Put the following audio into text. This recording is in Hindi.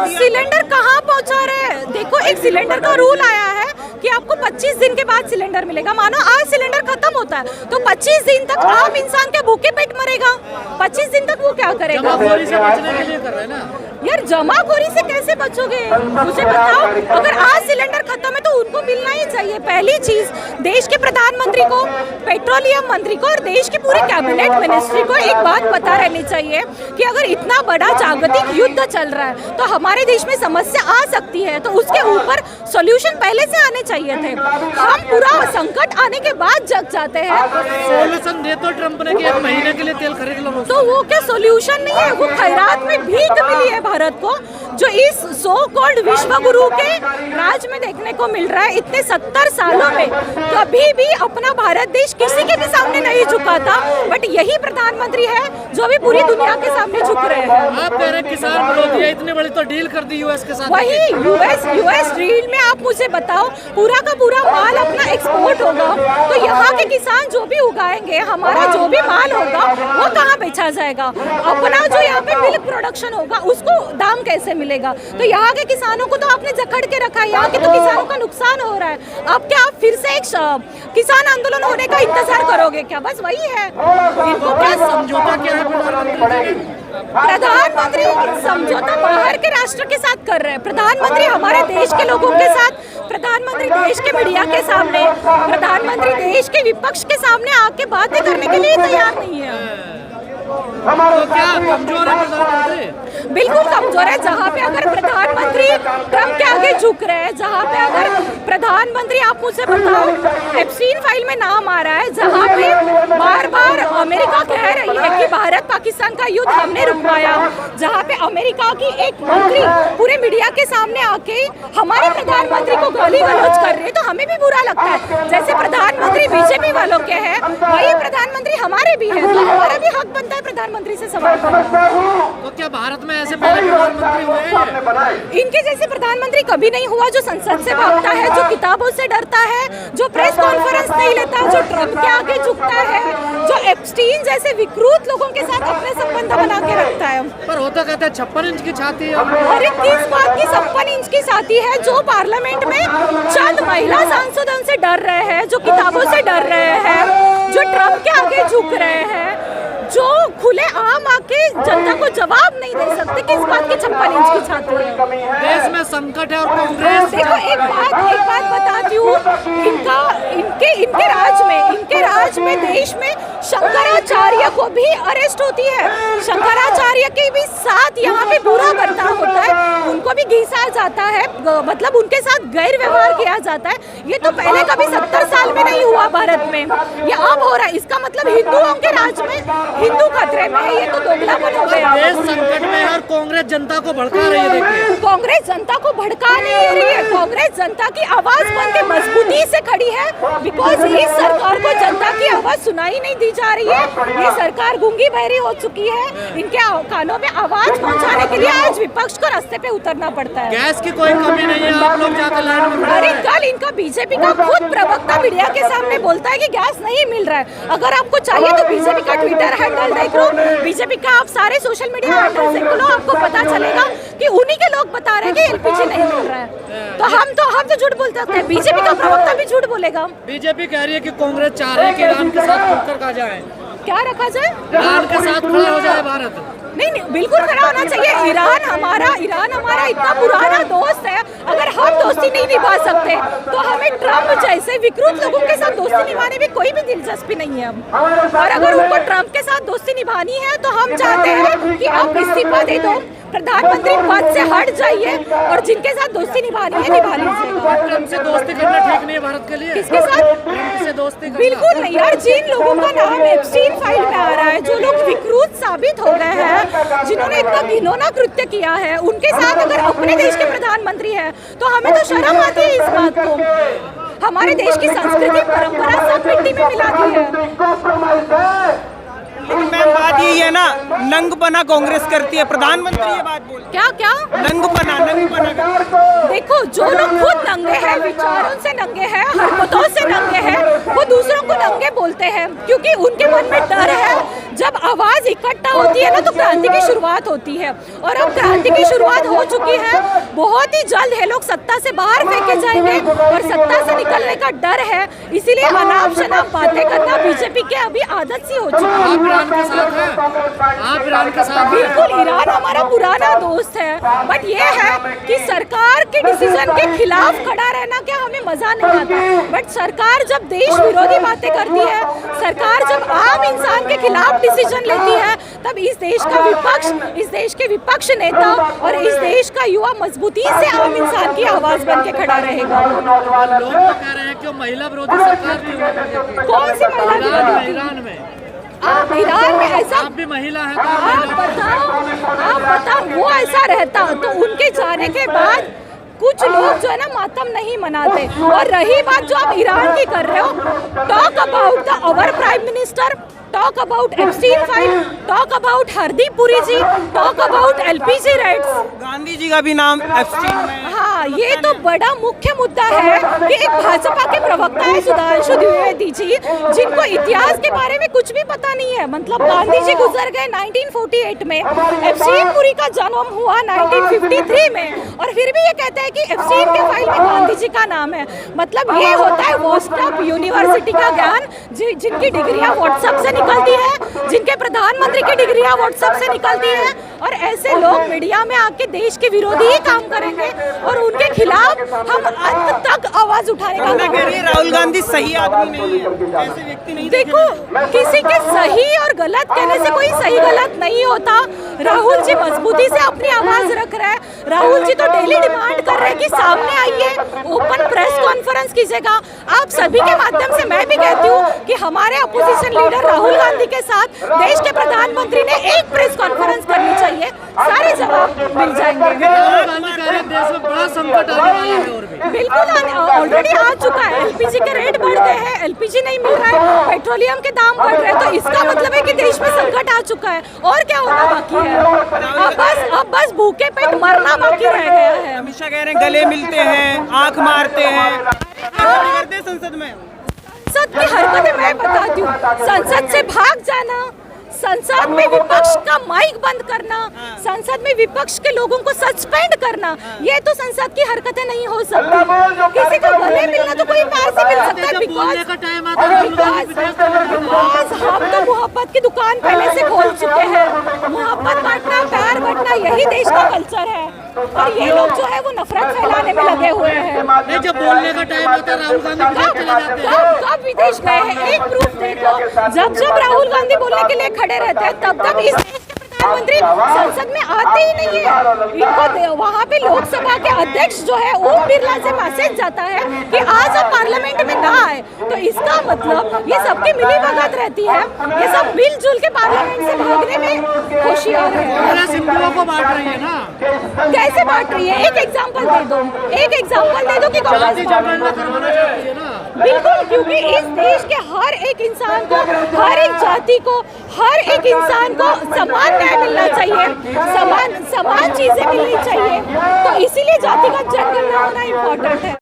सिलेंडर कहाँ पहुँचा रहे हैं? देखो, एक सिलेंडर का रूल आया है कि आपको 25 दिन के बाद सिलेंडर मिलेगा। मानो आज सिलेंडर खत्म होता है तो 25 दिन तक आम इंसान क्या भूखे पेट मरेगा? 25 दिन तक वो क्या करेगा? जमाखोरी से बचने के लिए कर रहे हैं ना यार, जमाखोरी से कैसे बचोगे? मुझे बताओ, अगर आज सिलेंडर खत्म है तो उनको मिलना ही चाहिए। पहली चीज, देश के प्रधानमंत्री को, पेट्रोलियम मंत्री को और देश की पूरी कैबिनेट मिनिस्ट्री को एक बात पता रहनी चाहिए कि अगर इतना बड़ा जागतिक युद्ध चल रहा है तो हमारे देश में समस्या आ सकती है, तो उसके ऊपर सॉल्यूशन पहले से आने चाहिए थे। हम पूरा संकट आने के बाद जग जाते हैं। सोल्यूशन दे तो ट्रम्प ने कि 1 महीने के लिए तेल खरीद लो, तो वो क्या सॉल्यूशन नहीं है? वो खैरात में भीख मिली है भारत को, जो इस सो कॉल्ड विश्व गुरु के राज में देखने को मिल रहा है। इतने 70 सालों में कभी भी अपना भारत देश किसी के भी सामने नहीं झुका था, बट यही प्रधानमंत्री है जो भी पूरी दुनिया के सामने झुक रहे हैं। आप कह रहे हैं किसान विरोधी है, इतनी बड़ी तो डील कर दी यूएस के साथ। वही यूएस डील में आप मुझे बताओ, पूरा का पूरा माल अपना एक्सपोर्ट होगा, तो यहाँ के किसान जो भी उगाएंगे, हमारा जो भी माल होगा वो कहाँ बेचा जाएगा? अपना जो यहाँ पे मिल्क प्रोडक्शन होगा उसको दाम कैसे मिलेगा? तो यहाँ के किसानों को तो आपने जकड़ के रखा है, यहाँ के तो किसानों का नुकसान हो रहा है। अब क्या आप फिर से एक किसान आंदोलन होने का इंतजार करोगे क्या? बस वही है। इनको क्या समझौता क्या है प्रधानमंत्री? समझौता बाहर के राष्ट्र के साथ कर रहे हैं। प्रधानमंत्री हमारे देश के लोगों के साथ, प्रधानमंत्री देश के मीडिया के सामने, प्रधानमंत्री देश के विपक्ष के सामने आके बातें करने के लिए तैयार नहीं है। तो क्या कमजोर है प्रधानमंत्री? बिल्कुल कमजोर है। जहाँ पे अगर प्रधानमंत्री ट्रम्प के आगे झुक रहे हैं, जहाँ पे अगर प्रधानमंत्री, आप मुझे बताओ, एप्स्टीन फाइल में नाम आ रहा है, जहाँ पे बार बार अमेरिका कह रही है कि भारत पाकिस्तान का युद्ध हमने रुकवाया, जहाँ पे अमेरिका की एक मंत्री पूरे मीडिया के सामने आके हमारे प्रधानमंत्री को गाली गलौज कर रही है, तो हमें भी बुरा लगता है। जैसे प्रधानमंत्री बीजेपी वालों के हैं, वही प्रधानमंत्री हमारे भी है, तो हमारा भी हक बनता है प्रधानमंत्री से सवाल करना। तो क्या भारत में ऐसे पहले प्रधानमंत्री हुए हैं? इनके जैसे प्रधानमंत्री कभी नहीं हुआ, जो संसद से भागता है, जो किताबों से डरता है, जो प्रेस कॉन्फ्रेंस नहीं लेता, जो ट्रम्प के आगे झुकता है, जो एप्स्टीन जैसे विकृत लोगों के साथ अपने संबंध बना के रखता है। पर होता कहता है 56 इंच की छाती है। अरे किस बात की 56 इंच की छाती है? जो पार्लियामेंट में चंद महिला सांसदों से डर रहे हैं, जो किताबों से डर रहे हैं, जो ट्रम्प के आगे झुक रहे हैं, जो खुले आम आके जनता को जवाब नहीं दे सकते, किस बात की 56 इंच की छाती है? देश में संकट है और कांग्रेस। देखो, एक बात बताती हूँ, इनके राज में देश में शंकराचार्य को भी अरेस्ट होती है। शंकराचार्य के भी साथ यहाँ पे बुरा बर्ताव होता है, उनको भी घिसा जाता है, मतलब उनके साथ गैर व्यवहार किया जाता है। ये तो पहले कभी 70 साल में नहीं हुआ भारत में, ये अब हो रहा है। इसका मतलब हिंदुओं के राज में हिंदू खतरे में है, ये तो दोगलापन हो गया। देश संकट में और कांग्रेस जनता को भड़का रही है। देखिए, कांग्रेस जनता को भड़का नहीं रही है, कांग्रेस जनता की आवाज बन के मजबूती से खड़ी है, बिकॉज इस सरकार को जनता की आवाज सुनाई नहीं दी जा रही है। ये सरकार गूंगी बहरी हो चुकी है, इनके कानों में आवाज पहुंचाने के लिए आज विपक्ष को रास्ते पे उतरना पड़ता है। गैस की कोई कमी नहीं है, आप लोग जाकर लाइन में। अरे कल इनका बीजेपी का खुद प्रवक्ता मीडिया के सामने बोलता है कि गैस नहीं मिल रहा है। अगर आपको चाहिए तो बीजेपी का ट्विटर हैंडल देख लो, बीजेपी का आप सारे सोशल मीडिया हैंडल देख लो, आपको पता चलेगा कि उन्हीं के लोग बता रहे हैं कि एलपीजी नहीं मिल रहा है। तो हम झूठ बोल सकते हैं, बीजेपी का प्रवक्ता भी झूठ बोलेगा। बीजेपी कह रही है कि कांग्रेस चाह रही है कि ईरान के साथ खुलकर आ जाए। क्या रखा जाए? ईरान के साथ खड़ा हो जाए भारत। नहीं, बिल्कुल खड़ा होना चाहिए। ईरान हमारा इतना पुराना दोस्त है, अगर हम दोस्ती नहीं निभा सकते तो हमें ट्रम्प जैसे विकृत लोगों के साथ दोस्ती निभाने में कोई भी दिलचस्पी नहीं है। और अगर उनको ट्रम्प के साथ दोस्ती निभानी है तो हम चाहते हैं कि आप इस्तीफा दे दो, प्रधानमंत्री पद से हट जाइए और जिनके साथ दोस्ती निभानी है निभा लीजिए। ट्रम्प से दोस्ती करना ठीक नहीं है भारत के लिए। किसके साथ? ट्रम्प से दोस्ती बिल्कुल नहीं यार। जिन लोगों का नाम एप्स्टीन फाइल में आ रहा है, जो लोग विकृत साबित हो गए हैं, जिन्होंने इतना घिनौना कृत्य किया है, उनके साथ अगर अपने देश के प्रधानमंत्री है तो हमें तो शर्म आती है इस बात को। हमारे देश की संस्कृति परंपरा सब मिट्टी में मिला दी है। लेकिन मैम बात यही है ना, नंग बना कांग्रेस करती है, प्रधानमंत्री ये बात बोल क्या क्या नंग बना देखो, जो लोग खुद नंगे हैं, विचारों से नंगे हैं, हरकतों से नंगे हैं, वो दूसरों को नंगे बोलते हैं, क्योंकि उनके मन में डर है। जब आवाज इकट्ठा होती है ना, तो क्रांति की शुरुआत होती है, और अब क्रांति की शुरुआत हो चुकी है। बहुत ही जल्द ये लोग सत्ता से बाहर फेंके जाएंगे, और सत्ता से निकलने का डर है, इसीलिए अनाप शनाप बातें करना बीजेपी के अभी आदत सी हो चुकी है। आप ईरान के साथ हैं? आप ईरान के साथ हैं? बिल्कुल, ईरान हमारा पुराना दोस्त है, बट ये है कि सरकार के डिसीजन के खिलाफ खड़ा रहना क्या हमें मजा नहीं आता, बट सरकार जब देश विरोधी बातें करती है, सरकार जब आम इंसान के खिलाफ डिसीजन लेती है, तब इस देश का विपक्ष, इस देश के विपक्ष नेता और इस देश का युवा मजबूती से आम इंसान की आवाज बन के खड़ा रहेगा। लोग तो कह रहे हैं कि वो महिला विरोधी सरकार थी। कौन सी महिला विरोधी? ईरान में ईरान में ऐसा, आप भी महिला है तो आप बताओ वो ऐसा रहता तो उनके जाने के बाद कुछ लोग जो है ना मातम नहीं मनाते। और रही बात जो आप ईरान की कर रहे हो, talk about the our prime minister, talk about Epstein file, talk about Hardeep Puri ji, talk about LPG rates. Gandhi ji का भी नाम एप्स्टीन में। हाँ, ये तो बड़ा मुख्य मुद्दा है कि एक भाजपा के प्रवक्ता है सुधांशु द्विवेदी जी, जिनको इतिहास के बारे में कुछ भी पता नहीं है। मतलब गांधी जी गुजर गए 1948 में, एप्स्टीन पुरी का जन्म हुआ 1953 में, और फिर भी ये कहते हैं कि एप्स्टीन के फाइल में गांधी जी का नाम है। मतलब ये होता है वॉस्टअप यूनिवर्सिटी का ज्ञान, जिनकी डिग्रियां व्हाट्सएप से निकलती है, जिनके प्रधानमंत्री की डिग्रियां व्हाट्सएप से निकलती है, और ऐसे लोग मीडिया में आके देश के विरोधी ही काम करेंगे, और उनके खिलाफ हम अंत तक आवाज उठाने का काम करेंगे। राहुल गांधी सही आदमी नहीं है, ऐसे व्यक्ति नहीं। देखो, किसी के सही और गलत कहने से कोई सही गलत नहीं होता। राहुल जी मजबूती से अपनी आवाज रख रहे हैं। राहुल जी तो डेली डिमांड कर रहे हैं कि सामने आइए, ओपन प्रेस कॉन्फ्रेंस कीजिएगा। आप सभी के माध्यम से मैं भी कहती हूँ कि हमारे अपोजिशन लीडर राहुल गांधी के साथ देश के प्रधानमंत्री ने एक प्रेस कॉन्फ्रेंस करनी चाहिए, सारे जवाब मिल जाएंगे। देश में बड़ा संकट आने वाला है, और भी बिल्कुल ऑलरेडी आ चुका है। एलपीजी के रेट बढ़ गए हैं, एलपीजी नहीं मिल रहा है, पेट्रोलियम के दाम बढ़ रहे हैं, तो इसका मतलब है कि देश में संकट आ चुका है। और क्या होना बाकी है? अब बस भूखे पेट मरना बाकी रह गया है। हमेशा कह रहे हैं गले मिलते हैं, आंख मारते हैं, करते हैं संसद में। संसद की हरकतें मैं बताती हूँ, संसद से भाग जाना, संसद में विपक्ष का माइक बंद करना, संसद में विपक्ष के लोगों को सस्पेंड करना, ये तो संसद की हरकतें नहीं हो सकती। किसी को गले मिलना तो कोई प्यार से मिल सकता है, बिकॉज हम तो मोहब्बत की दुकान पहले से खोल चुके हैं। मोहब्बत बांटना, प्यार बांटना, यही देश का कल्चर है, और ये लोग जो है वो नफरत फैलाने में लगे हुए हैं। नहीं, जब बोलने का टाइम आता है राहुल गांधी चले जाते हैं। कब विदेश गए हैं? एक प्रूफ देखो, जब राहुल गांधी बोलने के लिए खड़े रहते हैं, तब इस देश के प्रधानमंत्री संसद में आते ही नहीं है। इनको वहाँ पे लोकसभा के अध्यक्ष जो है ओम बिरला से मैसेज जाता है कि आज आप पार्लियामेंट में ना आए, तो इसका मतलब ये सबकी मिली भगत रहती है, ये सब मिलजुल के पार्लियामेंट से भागने में होशियार है। कांग्रेस हिंदुओं को बांट रही है ना? कैसे बांट रही है? एक एग्जाम्पल दे दो, एक एग्जाम्पल दे दो कि कांग्रेस जनगणना करवाना चाहती है ना? बिल्कुल, क्योंकि इस देश के हर एक इंसान को, हर एक जाति को, हर एक इंसान को समान न्याय मिलना चाहिए, समान चीजें मिलनी चाहिए, तो इसीलिए जातिगत जनगणना होना इम्पोर्टेंट है।